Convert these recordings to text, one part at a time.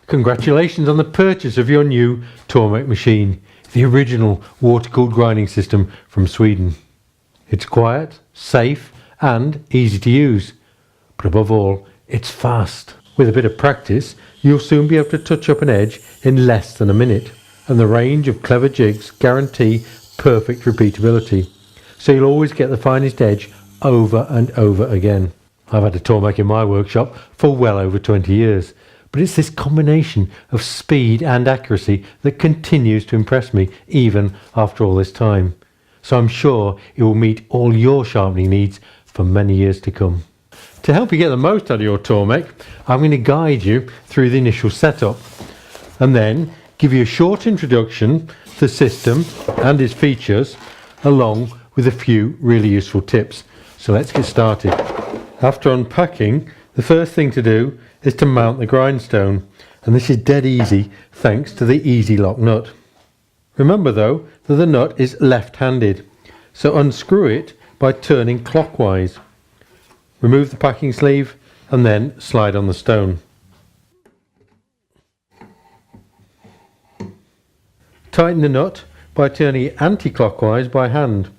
Congratulations on the purchase of your new Tormek machine, the original water-cooled grinding system from Sweden. It's quiet, safe and easy to use, but above all, it's fast. With a bit of practice, you'll soon be able to touch up an edge in less than a minute, and the range of clever jigs guarantee perfect repeatability, so you'll always get the finest edge over and over again. I've had a Tormek in my workshop for well over 20 years, but it's this combination of speed and accuracy that continues to impress me even after all this time. So I'm sure it will meet all your sharpening needs for many years to come. To help you get the most out of your Tormek, I'm going to guide you through the initial setup and then give you a short introduction to the system and its features, along with a few really useful tips. So let's get started. After unpacking, the first thing to do is to mount the grindstone, and this is dead easy thanks to the easy lock nut. Remember though that the nut is left-handed, so unscrew it by turning clockwise. Remove the packing sleeve and then slide on the stone. Tighten the nut by turning it anti-clockwise by hand.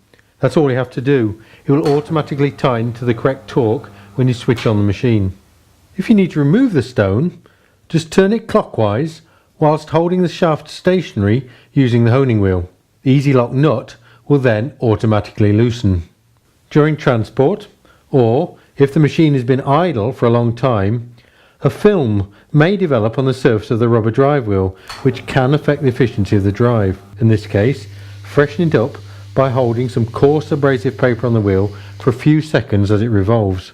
That's all you have to do. It will automatically tighten to the correct torque when you switch on the machine. If you need to remove the stone, just turn it clockwise whilst holding the shaft stationary using the honing wheel. The easy lock nut will then automatically loosen. During transport, or if the machine has been idle for a long time, a film may develop on the surface of the rubber drive wheel, which can affect the efficiency of the drive. In this case, freshen it up by holding some coarse abrasive paper on the wheel for a few seconds as it revolves.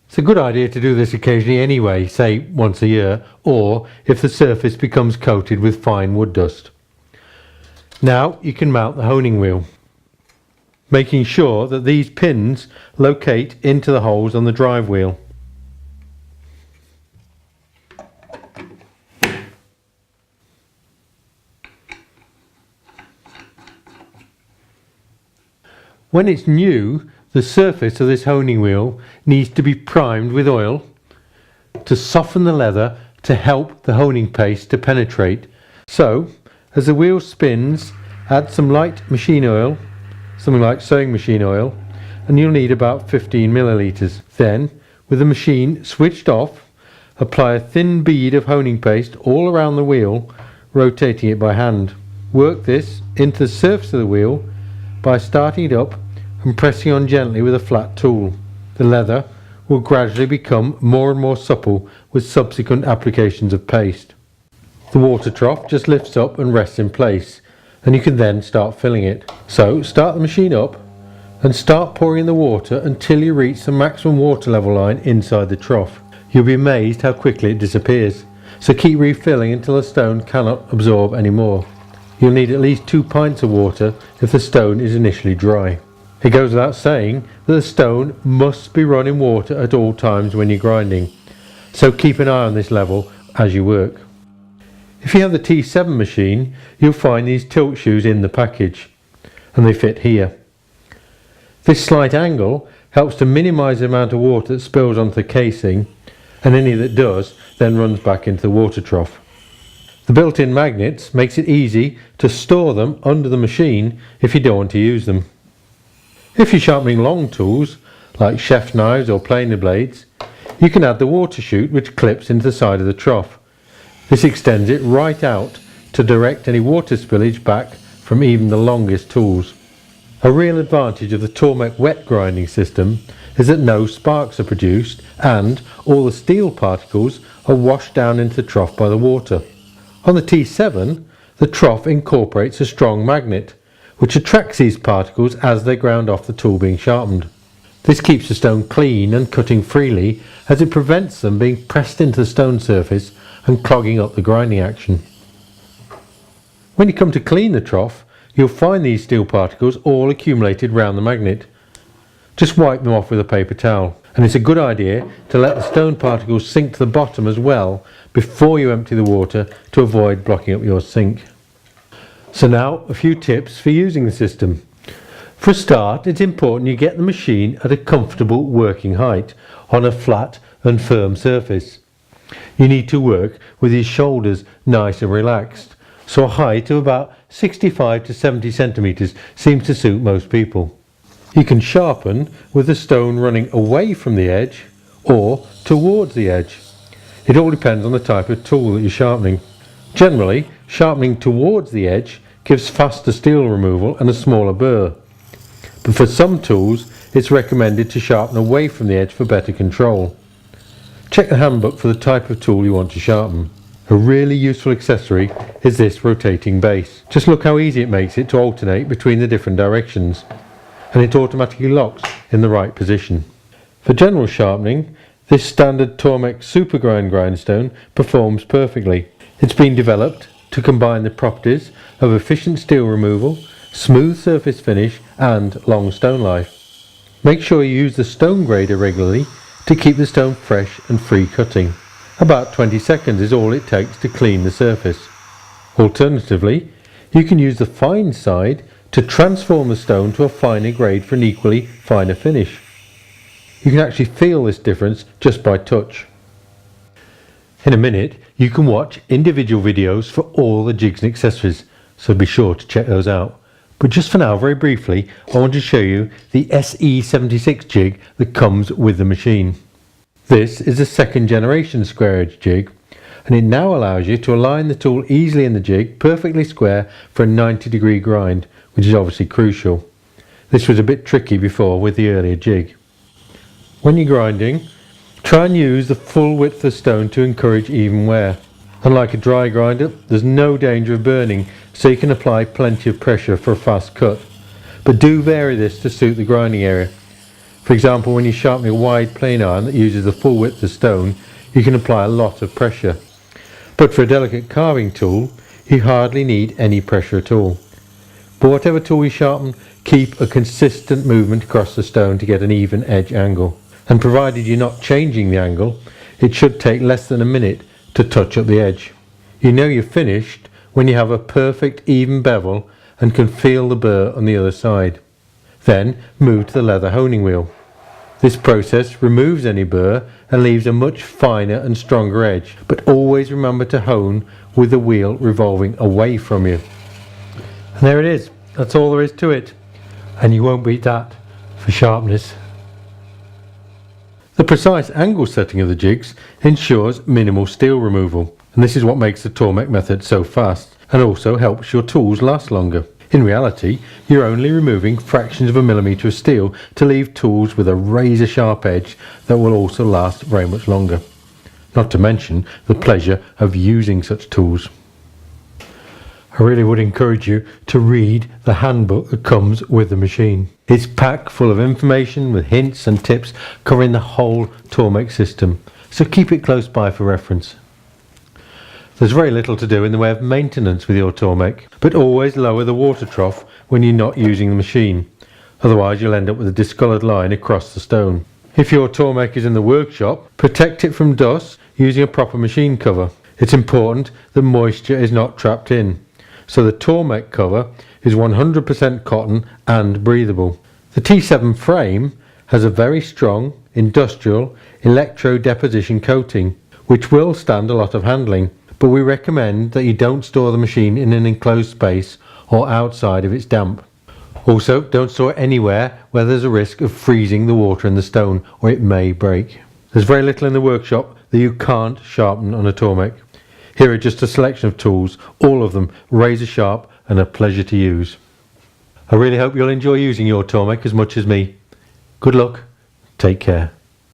It's a good idea to do this occasionally anyway, say once a year, or if the surface becomes coated with fine wood dust. Now you can mount the honing wheel, making sure that these pins locate into the holes on the drive wheel. When it's new, the surface of this honing wheel needs to be primed with oil to soften the leather to help the honing paste to penetrate. So, as the wheel spins, add some light machine oil, something like sewing machine oil, and you'll need about 15 milliliters. Then, with the machine switched off, apply a thin bead of honing paste all around the wheel, rotating it by hand. Work this into the surface of the wheel by starting it up and pressing on gently with a flat tool. The leather will gradually become more and more supple with subsequent applications of paste. The water trough just lifts up and rests in place, and you can then start filling it. So start the machine up and start pouring in the water until you reach the maximum water level line inside the trough. You'll be amazed how quickly it disappears, so keep refilling until the stone cannot absorb any more. You'll need at least 2 pints of water if the stone is initially dry. It goes without saying that the stone must be run in water at all times when you're grinding, so keep an eye on this level as you work. If you have the T-7 machine, you'll find these tilt shoes in the package, and they fit here. This slight angle helps to minimise the amount of water that spills onto the casing, and any that does then runs back into the water trough. The built-in magnets makes it easy to store them under the machine if you don't want to use them. If you're sharpening long tools, like chef knives or planer blades, you can add the water chute which clips into the side of the trough. This extends it right out to direct any water spillage back from even the longest tools. A real advantage of the Tormek wet grinding system is that no sparks are produced and all the steel particles are washed down into the trough by the water. On the T7, the trough incorporates a strong magnet, which attracts these particles as they ground off the tool being sharpened. This keeps the stone clean and cutting freely, as it prevents them being pressed into the stone surface and clogging up the grinding action. When you come to clean the trough, you'll find these steel particles all accumulated round the magnet. Just wipe them off with a paper towel, and it's a good idea to let the stone particles sink to the bottom as well before you empty the water to avoid blocking up your sink. So now a few tips for using the system. For a start, it's important you get the machine at a comfortable working height on a flat and firm surface. You need to work with your shoulders nice and relaxed, so a height of about 65 to 70 centimeters seems to suit most people. You can sharpen with the stone running away from the edge or towards the edge. It all depends on the type of tool that you're sharpening. Generally, sharpening towards the edge gives faster steel removal and a smaller burr. But for some tools, it's recommended to sharpen away from the edge for better control. Check the handbook for the type of tool you want to sharpen. A really useful accessory is this rotating base. Just look how easy it makes it to alternate between the different directions, and it automatically locks in the right position. For general sharpening, this standard Tormek Supergrind grindstone performs perfectly. It's been developed to combine the properties of efficient steel removal, smooth surface finish and long stone life. Make sure you use the stone grader regularly to keep the stone fresh and free cutting. About 20 seconds is all it takes to clean the surface. Alternatively, you can use the fine side to transform the stone to a finer grade for an equally finer finish. You can actually feel this difference just by touch. In a minute, you can watch individual videos for all the jigs and accessories, so be sure to check those out. But just for now, very briefly, I want to show you the SE76 jig that comes with the machine. This is a second generation square edge jig, and it now allows you to align the tool easily in the jig, perfectly square for a 90-degree grind, which is obviously crucial. This was a bit tricky before with the earlier jig. When you're grinding, try and use the full width of the stone to encourage even wear. Unlike a dry grinder, there's no danger of burning, so you can apply plenty of pressure for a fast cut. But do vary this to suit the grinding area. For example, when you're sharpening a wide plane iron that uses the full width of stone, you can apply a lot of pressure. But for a delicate carving tool, you hardly need any pressure at all. But whatever tool you sharpen, keep a consistent movement across the stone to get an even edge angle. And provided you're not changing the angle, it should take less than a minute to touch up the edge. You know you're finished when you have a perfect even bevel and can feel the burr on the other side. Then move to the leather honing wheel. This process removes any burr and leaves a much finer and stronger edge, but always remember to hone with the wheel revolving away from you. And there it is. That's all there is to it, and you won't beat that for sharpness. The precise angle setting of the jigs ensures minimal steel removal, and this is what makes the Tormek method so fast and also helps your tools last longer. In reality, you're only removing fractions of a millimetre of steel to leave tools with a razor sharp edge that will also last very much longer. Not to mention the pleasure of using such tools. I really would encourage you to read the handbook that comes with the machine. It's packed full of information with hints and tips covering the whole Tormek system, so keep it close by for reference. There's very little to do in the way of maintenance with your Tormek, but always lower the water trough when you're not using the machine, otherwise you'll end up with a discoloured line across the stone. If your Tormek is in the workshop, protect it from dust using a proper machine cover. It's important that moisture is not trapped in. So the Tormek cover is 100% cotton and breathable. The T7 frame has a very strong industrial electro deposition coating, which will stand a lot of handling, but we recommend that you don't store the machine in an enclosed space or outside if it's damp. Also, don't store it anywhere where there's a risk of freezing the water in the stone, or it may break. There's very little in the workshop that you can't sharpen on a Tormek. Here are just a selection of tools, all of them razor sharp and a pleasure to use. I really hope you'll enjoy using your Tormek as much as me. Good luck, take care.